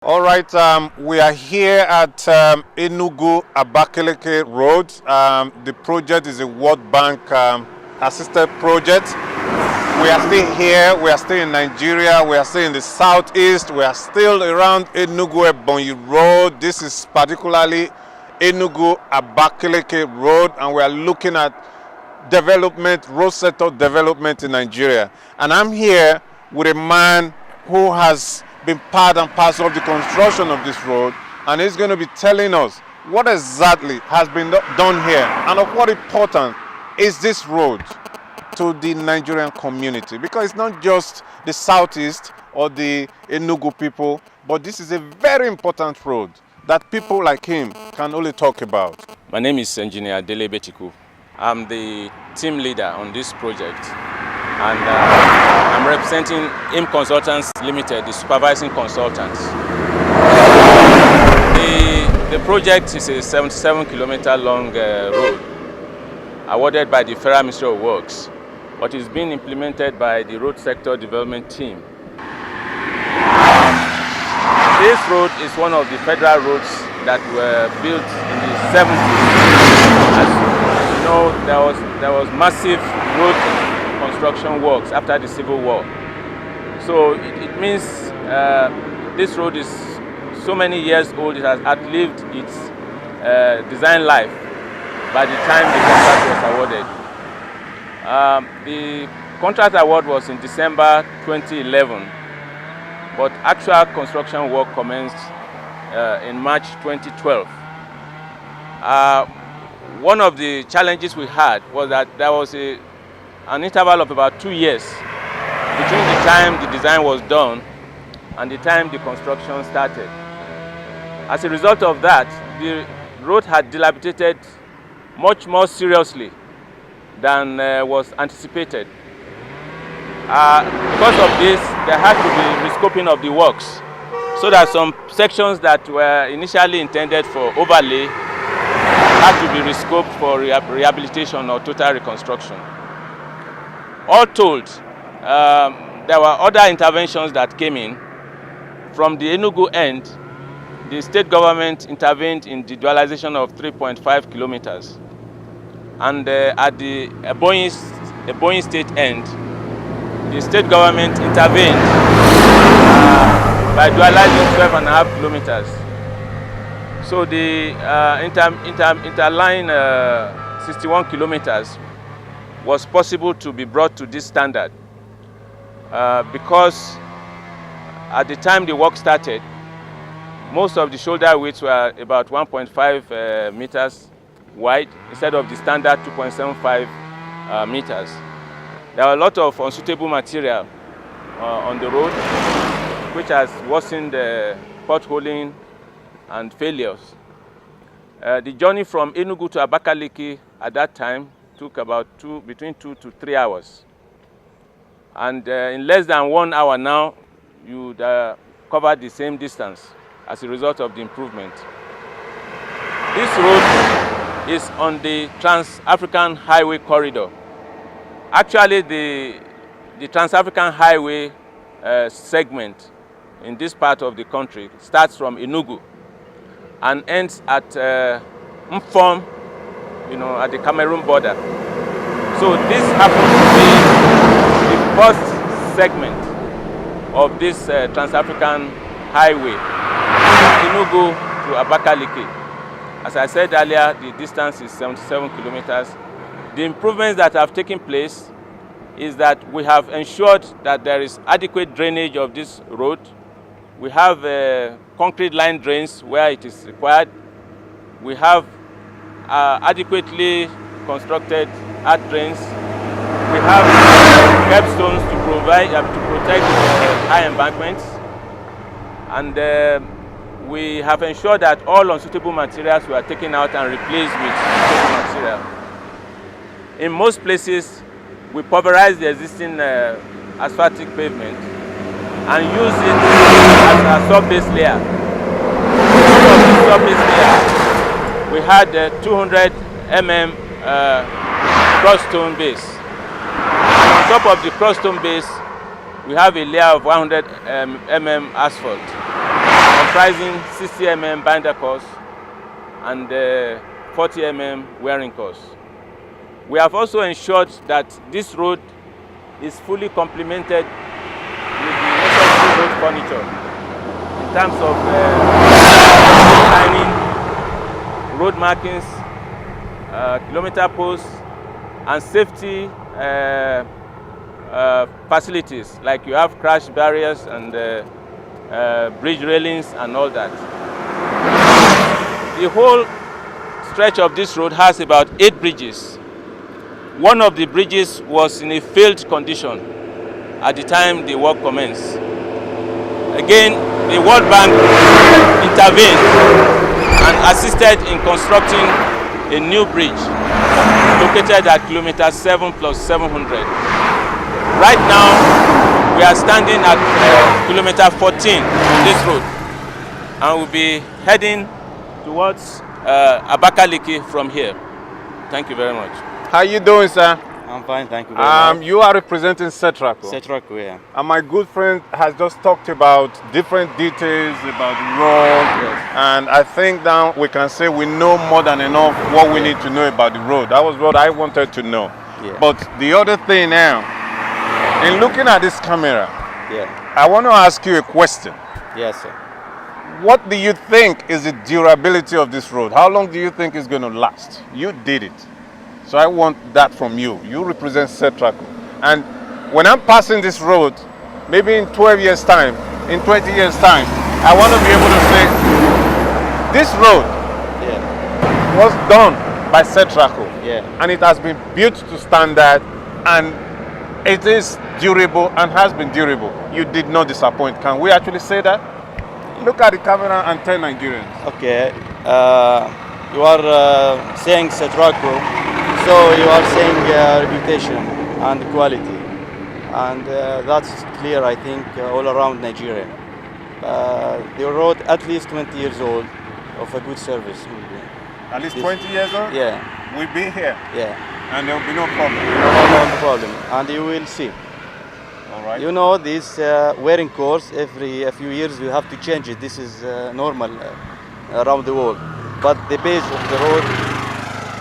All right, we are here at Enugu Abakaleki Road. The project is a World Bank assisted project. We are still here, we are still in Nigeria, we are still in the southeast, we are still around Enugu Ebonyi Road. This is particularly Enugu Abakaleki Road, and we are looking at development, road sector development in Nigeria. And I'm here with a man who has been part and parcel of the construction of this road, and he's going to be telling us what exactly has been done here and of what importance is this road to the Nigerian community, because it's not just the southeast or the Enugu people, but this is a very important road that people like him can only talk about. My name is Engineer Dele Betiku. I'm the team leader on this project, and I'm representing IM Consultants Limited, the supervising consultants. The project is a 77-kilometer long road awarded by the Federal Ministry of Works, but is being implemented by the Road Sector Development Team. This road is one of the federal roads that were built in the 70s. As you know, there was massive road construction works after the Civil War. So it means this road is so many years old, it has outlived its design life by the time the contract was awarded. The contract award was in December 2011, but actual construction work commenced in March 2012. One of the challenges we had was that there was an interval of about 2 years between the time the design was done and the time the construction started. As a result of that, the road had dilapidated much more seriously than was anticipated. Because of this, there had to be rescoping of the works, so that some sections that were initially intended for overlay had to be rescoped for rehabilitation or total reconstruction. All told, there were other interventions that came in. From the Enugu end, the state government intervened in the dualization of 3.5 kilometers. And at the Ebonyi state end, the state government intervened by dualizing 12.5 kilometers. So the interline 61 kilometers was possible to be brought to this standard because at the time the work started, most of the shoulder widths were about 1.5 meters wide instead of the standard 2.75 meters. There were a lot of unsuitable material on the road, which has worsened the potholing and failures. The journey from Enugu to Abakaleki at that time took about between 2 to 3 hours. And in less than 1 hour now, you would cover the same distance as a result of the improvement. This road is on the Trans-African Highway Corridor. Actually, the Trans-African Highway segment in this part of the country starts from Enugu and ends at Mfom, at the Cameroon border. So this happens to be the first segment of this Trans-African Highway, Enugu to Abakaleki. As I said earlier, the distance is 77 kilometers. The improvements that have taken place is that we have ensured that there is adequate drainage of this road. We have concrete line drains where it is required. We have adequately constructed earth drains. We have curbstones to protect high embankments. And we have ensured that all unsuitable materials were taken out and replaced with suitable material. In most places, we pulverize the existing asphaltic pavement and use it as a sub-base layer. Because of the sub-base layer, we had 200 mm cross-stone base. And on top of the cross-stone base, we have a layer of 100 mm asphalt. On comprising 60 mm binder course and 40 mm wearing course. We have also ensured that this road is fully complemented with the necessary road furniture in terms of lining, road markings, kilometer posts, and safety facilities, like you have crash barriers and bridge railings and all that. The whole stretch of this road has about 8 bridges. One of the bridges was in a failed condition at the time the work commenced. Again, the World Bank intervened and assisted in constructing a new bridge located at kilometer 7 plus 700. Right now, we are standing at kilometer 14 on this road, and we'll be heading towards Abakaleki from here. Thank you very much. How you doing, sir? I'm fine, thank you very much. You are representing Setraco. Setraco, yeah. And my good friend has just talked about different details about the road. Yes. And I think now we can say we know more than enough what we need to know about the road. That was what I wanted to know. Yeah. But the other thing now, in looking at this camera, Yeah. I want to ask you a question. Yes, sir. What do you think is the durability of this road? How long do you think it's going to last? You did it. So I want that from you. You represent Setraco. And when I'm passing this road, maybe in 12 years' time, in 20 years' time, I want to be able to say, this road Yeah. was done by Setraco. Yeah. And it has been built to standard, and it is durable and has been durable. You did not disappoint. Can we actually say that? Look at the camera and tell Nigerians. Okay. You are saying Setraco, so you are saying reputation and quality. And that's clear, I think, all around Nigeria. The road at least 20 years old of a good service. At least 20 years old? Yeah. We'll be here. Yeah. And there will be no problem. No problem. And you will see. All right. You know, this wearing course, every few years you have to change it. This is normal around the world. But the base of the road,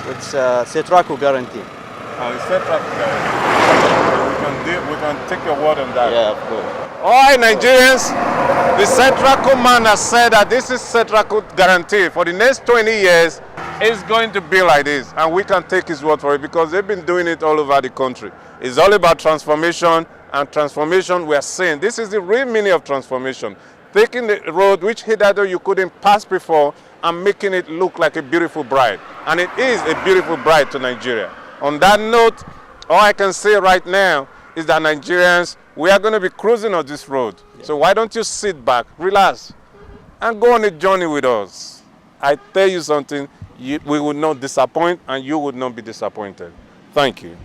it's Setraco guarantee. It's Setraco guarantee. We can take your word on that. Yeah, of course. All right, Nigerians, the Setraco man has said that this is Setraco guarantee. For the next 20 years, it's going to be like this. And we can take his word for it because they've been doing it all over the country. It's all about transformation, and transformation we are saying. This is the real meaning of transformation. Taking the road which hitherto you couldn't pass before and making it look like a beautiful bride. And it is a beautiful bride to Nigeria. On that note, all I can say right now is that Nigerians, we are going to be cruising on this road. Yeah. So why don't you sit back, relax, and go on a journey with us. I tell you something, we will not disappoint and you would not be disappointed. Thank you.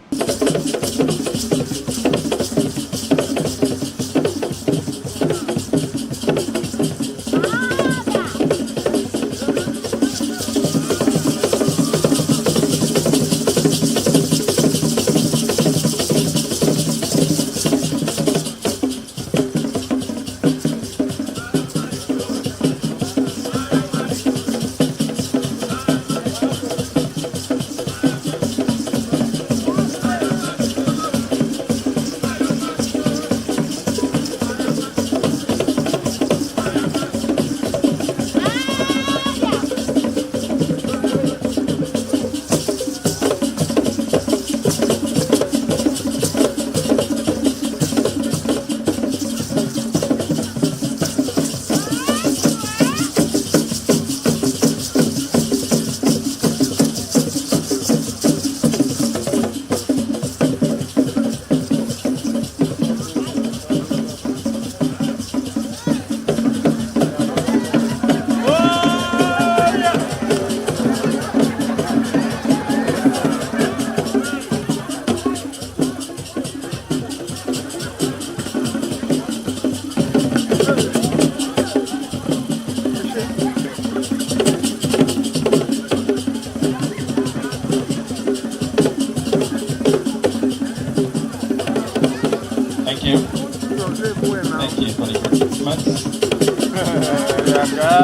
Your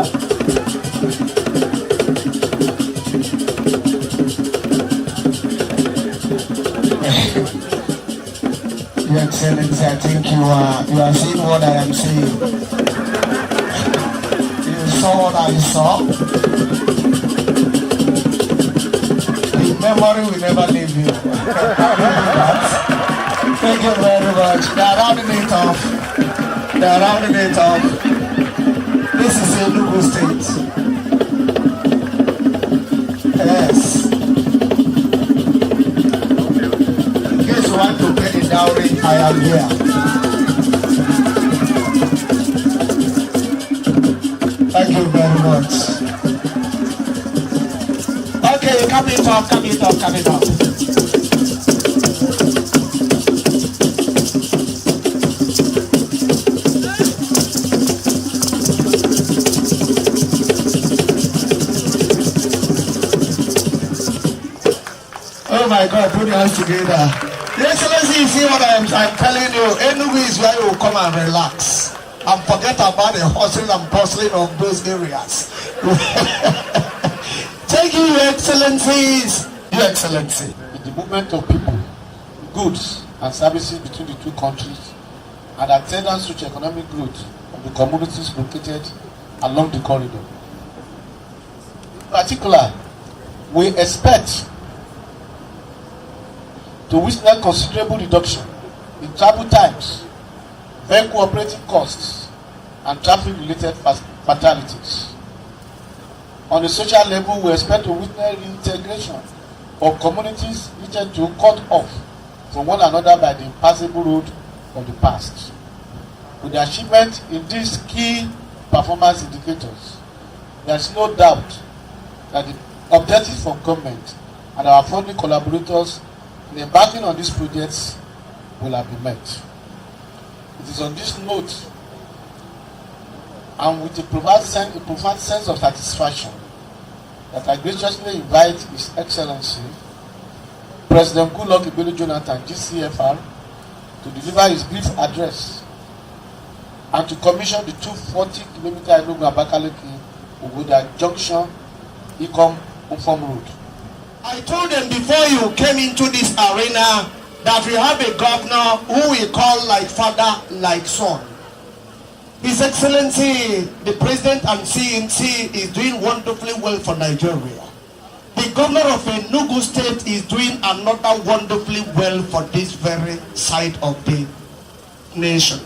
Excellency, I think you are seeing what I am saying. You saw what I saw. The memory will never leave you. Thank you very much. They are rounding it off. They are rounding it off. This is Enugu State. Yes. In case you want to get a dowry, I am here. Thank you very much. Okay, come it up, come it up, come it up. Oh my God, put your hands together. Your Excellency, you see what I'm telling you? Enugu is where you come and relax and forget about the hustle and bustling of those areas. Thank you, Your Excellencies. Your Excellency. The movement of people, goods and services between the two countries and attendant socio-economic growth of the communities located along the corridor. In particular, we expect to witness considerable reduction in travel times, vehicle operating costs, and traffic-related fatalities. On a social level, we expect to witness reintegration of communities needed to cut off from one another by the impassable road of the past. With the achievement in these key performance indicators, there is no doubt that the objectives from government and our funding collaborators in embarking on these projects will have been met. It is on this note and with a profound sense of satisfaction that I graciously invite His Excellency President Goodluck Ebele Jonathan, GCFR, to deliver his brief address and to commission the 240-kilometer Enugu Abakaleki Ogoda Junction Ikom Ufom Road. I told them before you came into this arena that we have a governor who we call like father, like son. His Excellency, the President and CNC is doing wonderfully well for Nigeria. The governor of Enugu State is doing another wonderfully well for this very side of the nation.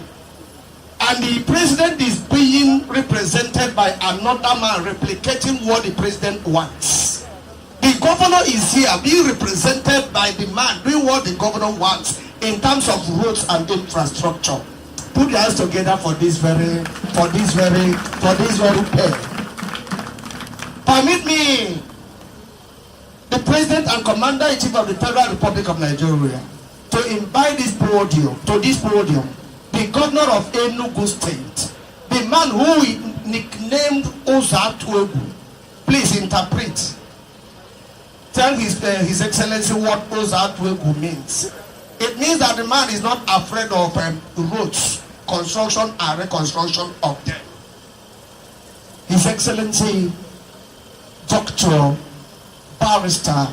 And the President is being represented by another man replicating what the President wants. The governor is here being represented by the man doing what the governor wants in terms of roads and infrastructure. Put your hands together for this very pair. Permit me, the President and Commander-in-Chief of the Federal Republic of Nigeria, to invite this podium, the governor of Enugu State, the man who we nicknamed Oza-Tuegu. Please interpret. Tell His Excellency what Oza-Tuegu means. It means that the man is not afraid of roads, construction and reconstruction of them. His Excellency Dr. Barrister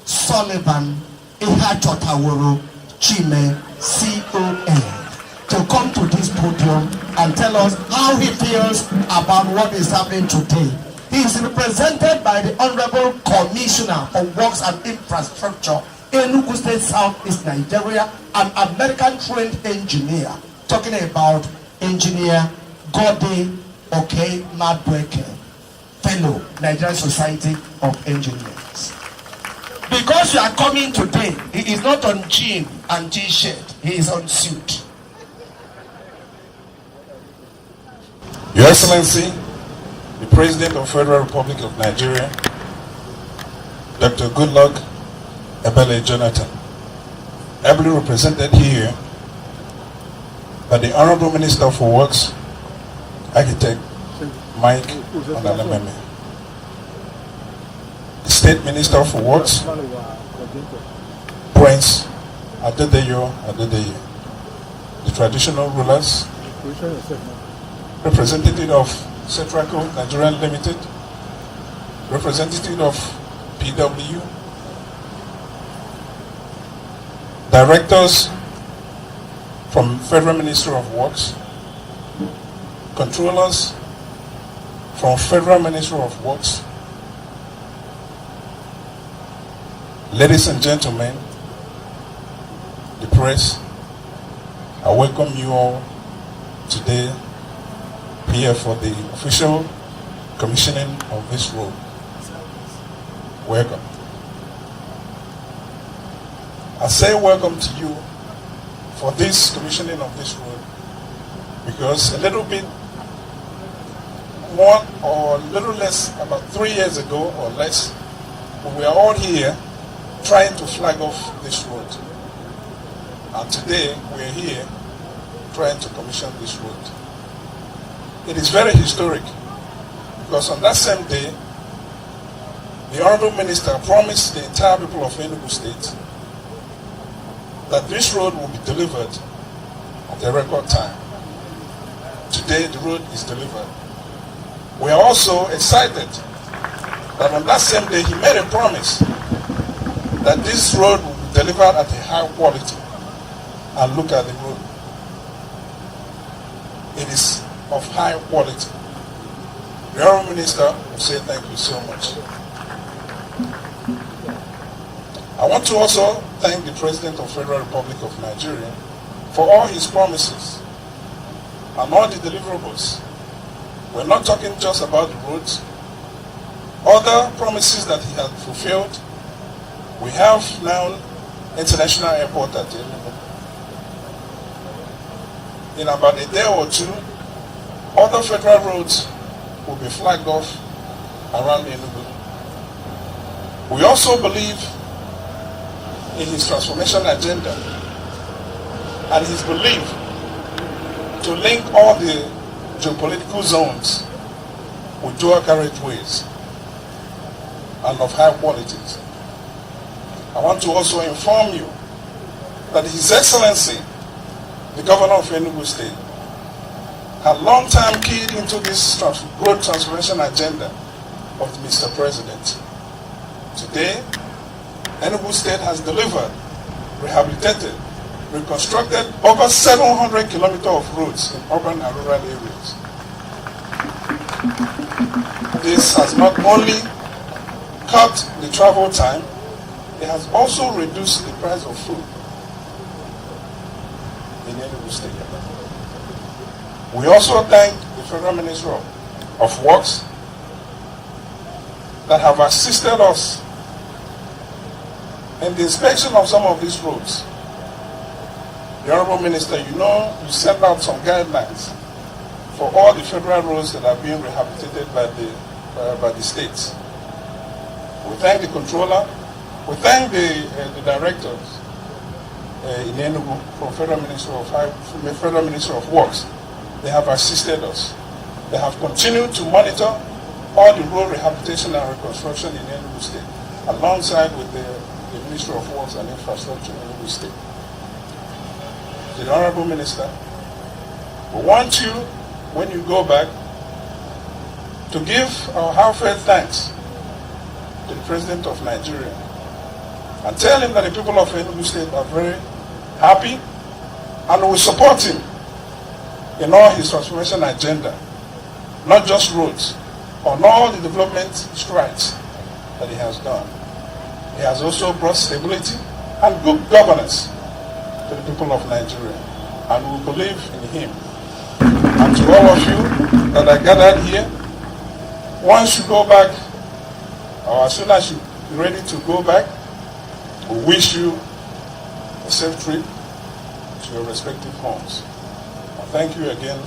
Sullivan Ihachotaworo Chime, CON, to come to this podium and tell us how he feels about what is happening today. He is represented by the Honorable Commissioner for Works and Infrastructure, Enugu State, Southeast Nigeria, an American-trained engineer, talking about Engineer Gode Madweke, Fellow, Nigerian Society of Engineers. Because you are coming today, he is not on jean and t-shirt, he is on suit. Your Excellency, the President of the Federal Republic of Nigeria, Dr. Goodluck Ebele Jonathan, ably represented here by the Honorable Minister for Works, Architect Mike Onolememen, the State Minister for Works, Prince Adedeyo Adedeye, the traditional rulers, representative of Infrastructural Provision Limited, representative of PW, directors from Federal Ministry of Works, controllers from Federal Ministry of Works, ladies and gentlemen, the press, I welcome you all today here for the official commissioning of this road. Welcome. I say welcome to you for this commissioning of this road because a little bit more or a little less, about 3 years ago or less, we were all here trying to flag off this road. And today we're here trying to commission this road. It is very historic because on that same day, the Honorable Minister promised the entire people of Enugu State that this road will be delivered at a record time. Today the road is delivered. We are also excited that on that same day he made a promise that this road will be delivered at a high quality. And look at the road. It is of high quality. The Honorable Minister will say thank you so much. I want to also thank the President of the Federal Republic of Nigeria for all his promises and all the deliverables. We're not talking just about the roads. Other promises that he has fulfilled. We have now international airport at Enugu. In about a day or two, other federal roads will be flagged off around Enugu. We also believe in his transformation agenda and his belief to link all the geopolitical zones with dual carriageways and of high qualities. I want to also inform you that His Excellency, the Governor of Enugu State, had long time keyed into this road transformation agenda of Mr. President. Today, Enugu State has delivered, rehabilitated, reconstructed over 700 kilometers of roads in urban and rural areas. This has not only cut the travel time, it has also reduced the price of food in Enugu State. We also thank the Federal Ministry of Works that have assisted us in the inspection of some of these roads. The Honorable Minister, you know, you sent out some guidelines for all the federal roads that are being rehabilitated by the states. We thank the controller. We thank the directors in Enugu from Federal Ministry of Works. They have assisted us. They have continued to monitor all the road rehabilitation and reconstruction in Enugu State, alongside with the Ministry of Works and Infrastructure in Enugu State. The Honorable Minister, we want you, when you go back, to give our heartfelt thanks to the President of Nigeria and tell him that the people of Enugu State are very happy and will support him in all his transformation agenda, not just roads, on all the development strides that he has done. He has also brought stability and good governance to the people of Nigeria, and we believe in him. And to all of you that are gathered here, once you go back, or as soon as you're ready to go back, we wish you a safe trip to your respective homes. Thank you again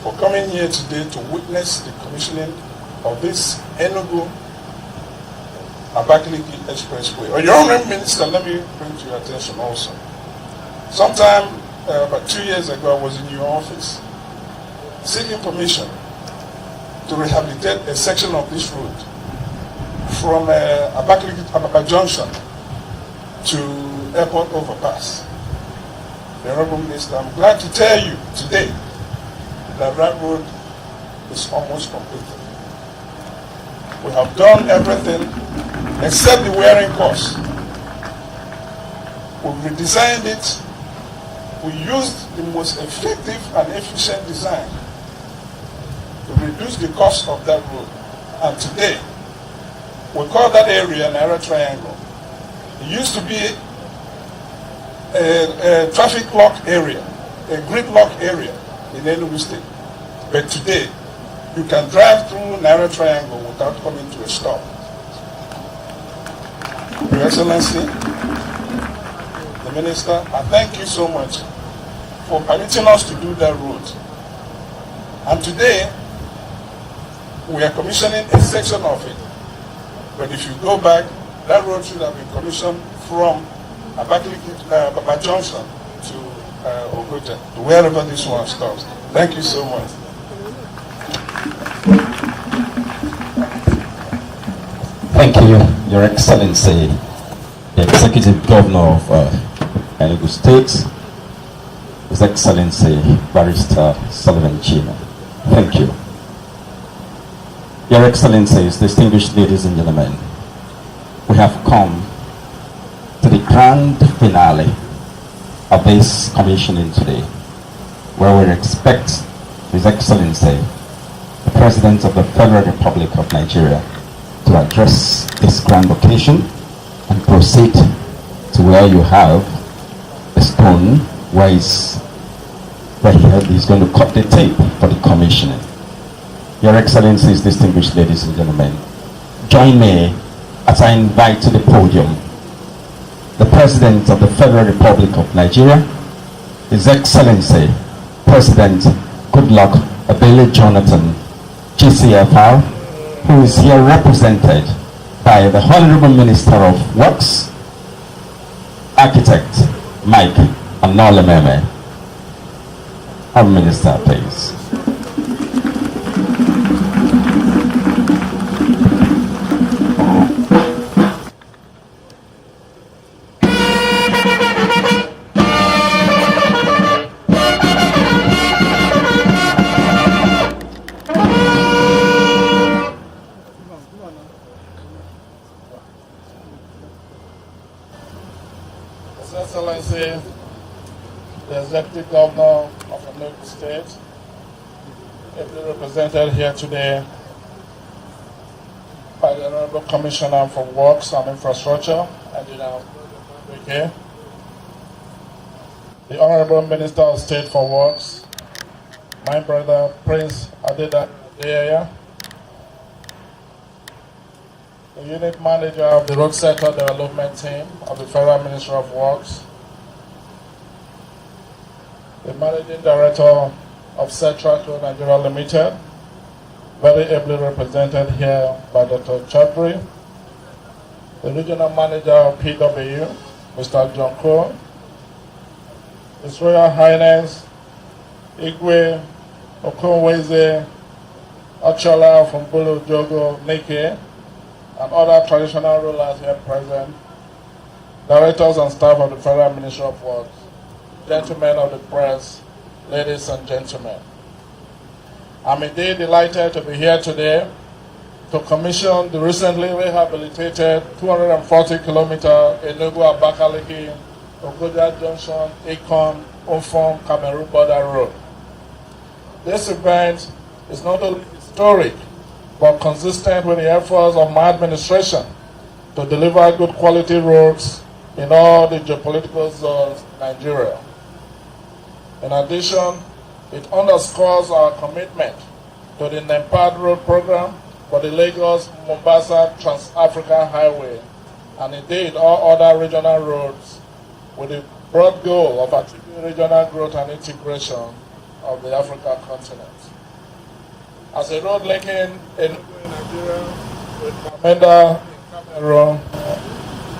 for coming here today to witness the commissioning of this Enugu Abakaleki Expressway. Your Honorable Minister, let me bring to your attention also. Sometime about 2 years ago, I was in your office seeking permission to rehabilitate a section of this road from Abakaleki Junction to Airport Overpass. The Honorable Minister, I'm glad to tell you today that that road is almost completed. We have done everything except the wearing course. We redesigned it. We used the most effective and efficient design to reduce the cost of that road. And today, we call that area Naira Triangle. It used to be a traffic lock area, a gridlock area in Enugu State. But today, you can drive through Naira Triangle without coming to a stop. Your Excellency, the Minister, I thank you so much for permitting us to do that road. And today, we are commissioning a section of it. But if you go back, that road should have been commissioned from Abakaleki Junction to Ogoja, to wherever this one stops. Thank you so much. Thank you, Your Excellency, the Executive Governor of Enugu State, His Excellency Barrister Sullivan Chima. Thank you. Your Excellencies, distinguished ladies and gentlemen, we have come to the grand finale of this commissioning today, where we expect His Excellency, the President of the Federal Republic of Nigeria, to address this grand occasion and proceed to where you have the stone where he's going to cut the tape for the commissioning. Your Excellencies, distinguished ladies and gentlemen, join me as I invite to the podium the President of the Federal Republic of Nigeria, His Excellency, President Goodluck Ebele Jonathan, GCFR, who is here represented by the Honorable Minister of Works, Architect Mike Onolememen. Our Minister, please. His Excellency, the Executive Governor of Enugu State, ably represented here today by the Honorable Commissioner for Works and Infrastructure, Engineer Wike, the Honorable Minister of State for Works, my brother Prince Adeya, the Unit Manager of the Road Sector Development Team of the Federal Ministry of Works, the Managing Director of Infrastructural Nigeria Limited, very ably represented here by Dr. Chaudhry, the Regional Manager of PW, Mr. John Crow, His Royal Highness Igwe Okonweze Ochola from Bulu Jogo Nike, and other traditional rulers here present, directors and staff of the Federal Ministry of Works, gentlemen of the press, ladies and gentlemen. I'm indeed delighted to be here today to commission the recently rehabilitated 240-kilometer Enugu Abakaleki Ogoja Junction Akon Ofon Cameroon border road. This event is not only historic but consistent with the efforts of my administration to deliver good quality roads in all the geopolitical zones in Nigeria. In addition, it underscores our commitment to the NEMPAD road program for the Lagos-Mombasa Trans-Africa Highway, and indeed all other regional roads, with the broad goal of achieving regional growth and integration of the African continent. As a road linking Enugu, Nigeria with Bamenda in Cameroon,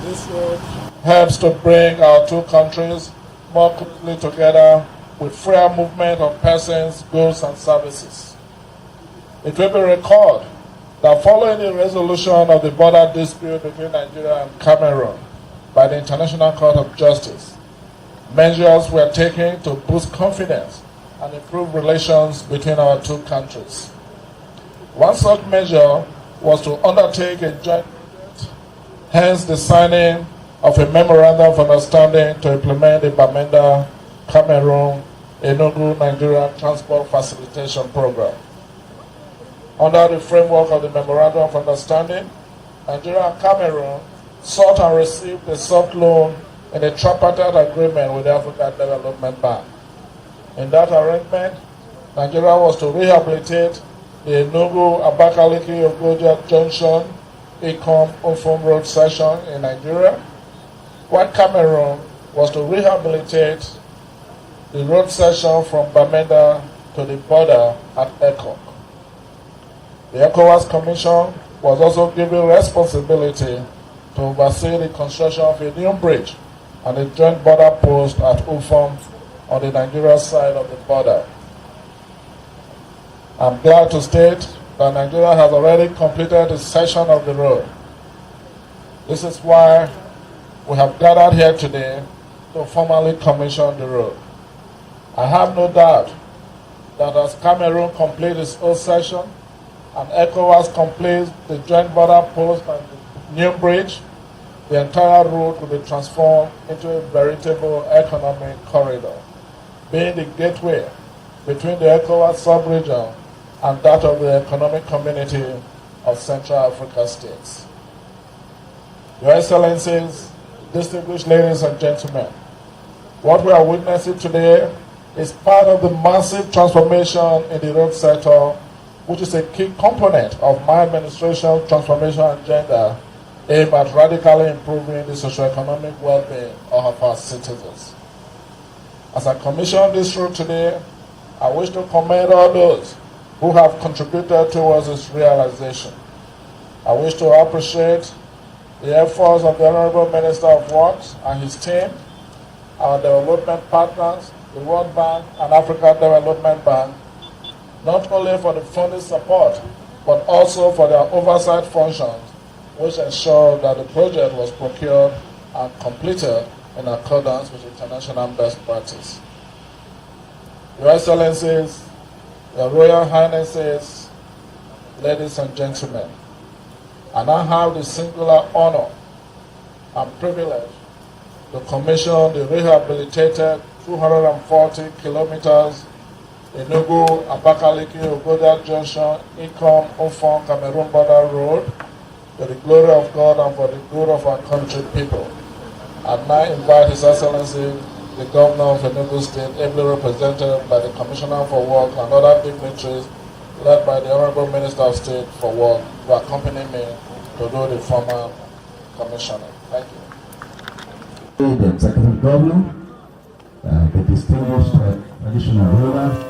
this road helps to bring our two countries more closely together with freer movement of persons, goods, and services. It will be recalled that following the resolution of the border dispute between Nigeria and Cameroon by the International Court of Justice, measures were taken to boost confidence and improve relations between our two countries. One such measure was to undertake a joint project, hence the signing of a memorandum of understanding to implement the Bamenda, Cameroon, Enugu, Nigeria Transport Facilitation Program. Under the framework of the memorandum of understanding, Nigeria and Cameroon sought and received a soft loan in a tripartite agreement with the African Development Bank. In that arrangement, Nigeria was to rehabilitate the Enugu Abakaleki Ogoja Junction Ecom Ofom Road section in Nigeria, while Cameroon was to rehabilitate the road section from Bamenda to the border at Ekok. The ECOWAS Commission was also given responsibility to oversee the construction of a new bridge and a joint border post at Ufom on the Nigeria side of the border. I'm glad to state that Nigeria has already completed a section of the road. This is why we have gathered here today to formally commission the road. I have no doubt that as Cameroon completes its own section and ECOWAS completes the joint border post and the new bridge, the entire road will be transformed into a veritable economic corridor, being the gateway between the ECOWAS sub-region and that of the Economic Community of Central Africa states. Your Excellencies, distinguished ladies and gentlemen, what we are witnessing today is part of the massive transformation in the road sector, which is a key component of my administration's transformation agenda aimed at radically improving the socio-economic well-being of our citizens. As I commission this road today, I wish to commend all those who have contributed towards its realization. I wish to appreciate the efforts of the Honorable Minister of Works and his team, our development partners, the World Bank and African Development Bank, not only for the funding support, but also for their oversight functions, which ensured that the project was procured and completed in accordance with international best practice. Your Excellencies, Your Royal Highnesses, ladies and gentlemen, I now have the singular honor and privilege to commission the rehabilitated 240 kilometers Enugu Abakaleki Ogoja Junction Ecom Ofon Cameroon border road to the glory of God and for the good of our country people. I now invite His Excellency, the Governor of Enugu State, ably represented by the Commissioner for Work and other dignitaries, led by the Honorable Minister of State for Work, to accompany me to do the formal commissioning. Thank you. The Executive Governor, the distinguished traditional ruler,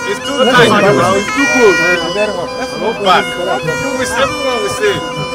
It's too tight, it's too close. Let's go back. Everyone will say.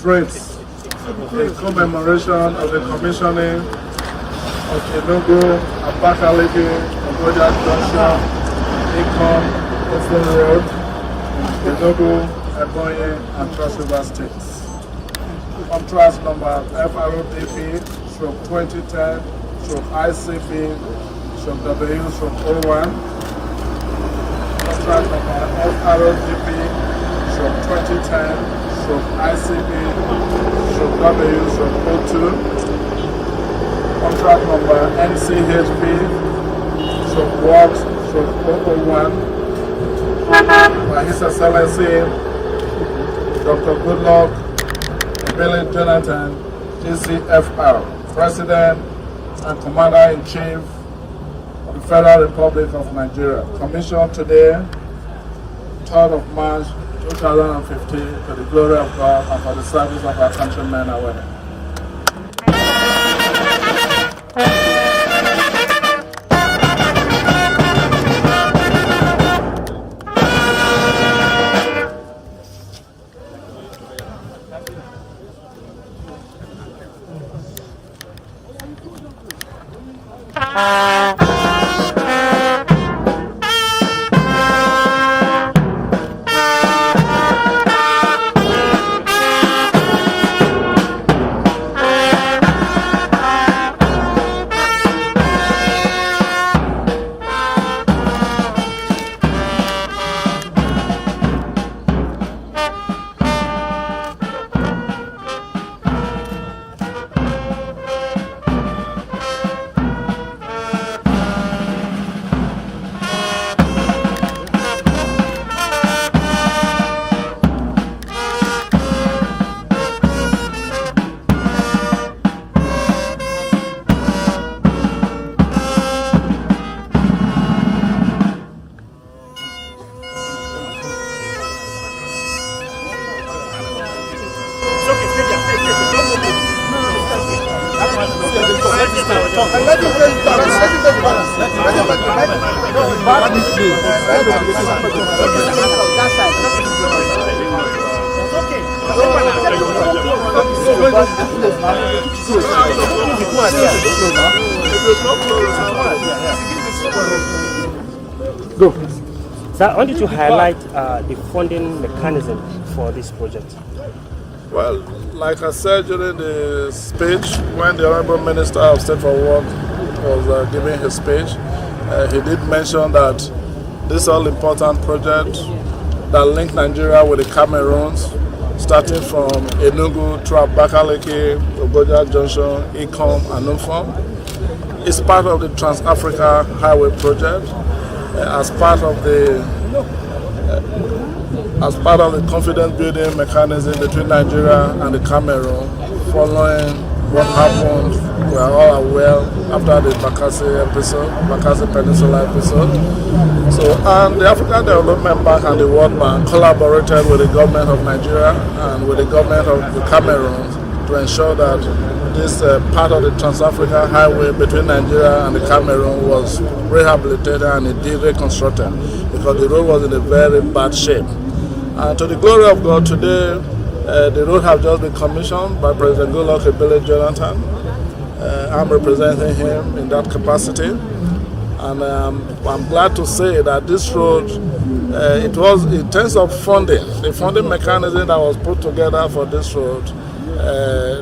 It's in commemoration of the commissioning of Enugu, Abakaleki, Bulldozer Minister, Income, Open Road, Enugu, Ebonyi, and Cross River States. Contract number FRODP/2010/ICP/W/01. Contract number FRODP/2010/ICP/W/02. Contract number NCHP/Works/001 by His Excellency Dr. Goodluck Ebele Jonathan, GCFR, President and Commander-in-Chief of the Federal Republic of Nigeria. Commissioned today, 3rd of March 2015, to the glory of God and for the service of our countrymen and women. Go. Sir, I wanted to highlight the funding mechanism for this project. Well, like I said during the speech, when the Honorable Minister of State for Work was giving his speech, he did mention that this all-important project that linked Nigeria with the Cameroons, starting from Enugu through Abakaleki, Bulldozer Junction, Income, and Ufom, is part of the Trans-Africa Highway project, as part of the confidence building mechanism between Nigeria and the Cameroon, following what happened, we are all aware, after the Bakassi Peninsula episode. So, and the African Development Bank and the World Bank collaborated with the government of Nigeria and with the government of the Cameroon to ensure that this part of the Trans-Africa Highway between Nigeria and the Cameroon was rehabilitated and indeed reconstructed, because the road was in a very bad shape. And to the glory of God, today the road has just been commissioned by President Goodluck Ebele Jonathan. I'm representing him in that capacity, and I'm glad to say that this road, it was in terms of funding, the funding mechanism that was put together for this road.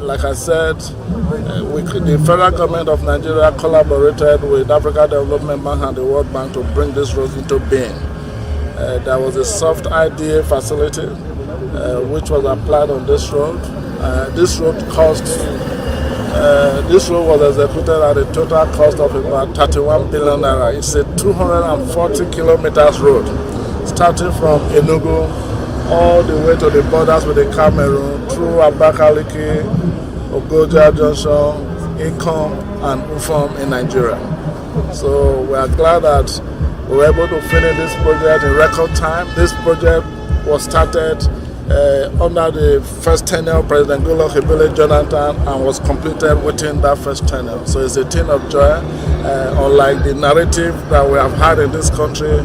Like I said, the federal government of Nigeria collaborated with Africa Development Bank and the World Bank to bring this road into being. There was a soft IDA facility which was applied on this road. This road was executed at a total cost of about 31 billion naira. It's a 240 kilometers road, starting from Enugu all the way to the borders with the Cameroon, through Abakaleki, Bulldozer Junction, Income, and Ufom in Nigeria. So we are glad that we were able to finish this project in record time. This project was started under the first tenure of President Goodluck Ebele Jonathan and was completed within that first tenure. So it's a thing of joy, unlike the narrative that we have had in this country,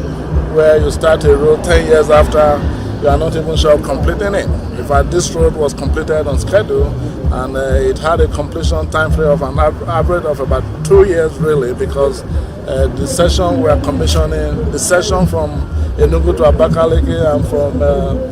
where you start a road 10 years after you are not even sure of completing it. In fact, this road was completed on schedule and it had a completion time frame of an average of about 2 years, really, because the section we are commissioning, the section from Enugu to Abakaleki and from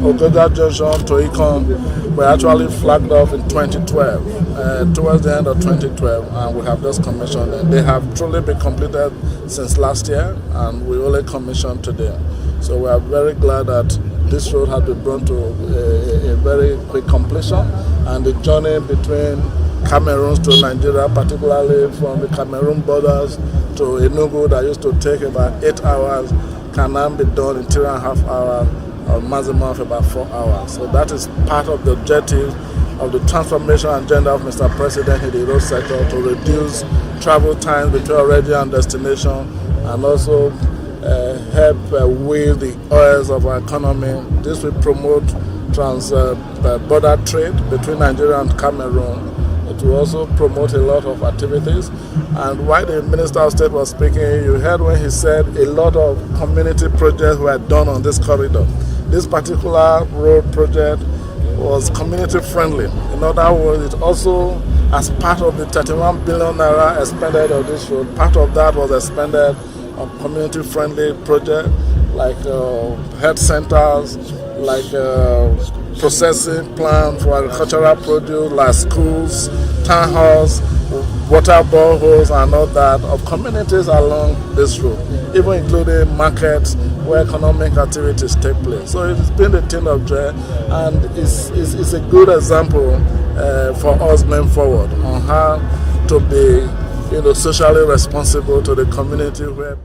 Ogoga Junction to Ikon were actually flagged off in 2012, towards the end of 2012, and we have just commissioned them. They have truly been completed since last year, and we only commissioned today. So we are very glad that this road has been brought to a very quick completion, and the journey between Cameroon to Nigeria, particularly from the Cameroon borders to Enugu, that used to take about 8 hours, can now be done in 3.5 hours, or maximum of about 4 hours. So that is part of the objective of the transformation agenda of Mr. President in the road sector, to reduce travel times between origin and destination, and also help with the oils of our economy. This will promote border trade between Nigeria and Cameroon. It will also promote a lot of activities. And while the Minister of State was speaking, you heard when he said a lot of community projects were done on this corridor. This particular road project was community friendly. In other words, it also, as part of the 31 billion naira expended on this road, part of that was expended on community-friendly projects like health centers, like processing plant for agricultural produce, like schools, town halls, water boreholes, and all that of communities along this road, even including markets where economic activities take place. So it's been a thing of joy, and it's a good example for us moving forward on how to be socially responsible to the community where